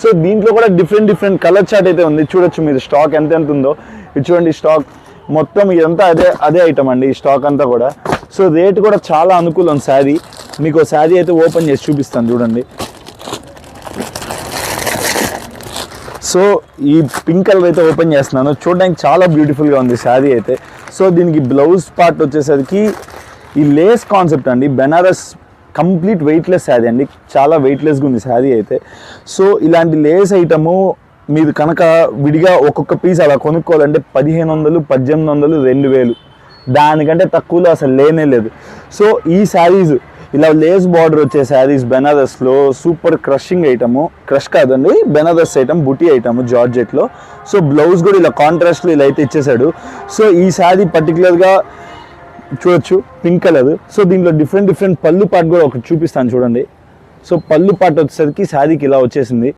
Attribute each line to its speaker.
Speaker 1: So దీంట్లో కూడా different colour chart అయితే ఉంది, చూడొచ్చు మీరు స్టాక్ ఎంత ఉందో. ఇది చూడండి స్టాక్ మొత్తం ఇదంతా అదే ఐటమ్ అండి, ఈ స్టాక్ అంతా కూడా. సో రేట్ కూడా చాలా అనుకూలం శారీ. మీకు శారీ అయితే ఓపెన్ చేసి చూపిస్తాను చూడండి. సో ఈ పింక్ కలర్ అయితే ఓపెన్ చేస్తున్నాను, చూడడానికి చాలా బ్యూటిఫుల్గా ఉంది శారీ అయితే. సో దీనికి బ్లౌజ్ పార్ట్ వచ్చేసరికి ఈ లేస్ కాన్సెప్ట్ అండి, బెనారస్ కంప్లీట్ వెయిట్లెస్ శారీ అండి, చాలా వెయిట్లెస్గా ఉంది శారీ అయితే. సో ఇలాంటి లేస్ ఐటము మీరు కనుక విడిగా ఒక్కొక్క పీస్ అలా కొనుక్కోవాలంటే 1500, 1800, 2000, దానికంటే తక్కువలో అసలు లేనే లేదు. సో ఈ శారీస్ ఇలా లేస్ బార్డర్ వచ్చే శారీస్ బెనారస్లో సూపర్ క్రషింగ్ ఐటము, క్రష్ కాదండి బెనారస్ ఐటమ్, బుటీ ఐటమ్ జార్జెట్లో. సో బ్లౌజ్ కూడా ఇలా కాంట్రాస్ట్లో ఇలా అయితే ఇచ్చేసాడు. సో ఈ శారీ పర్టికులర్గా చూడొచ్చు పింక్ కలర్. సో దీంట్లో డిఫరెంట్ పళ్ళు పార్ట్ కూడా ఒకటి చూపిస్తాను చూడండి. సో పళ్ళు పార్ట్ వచ్చేసరికి శారీకి ఇలా వచ్చేసింది.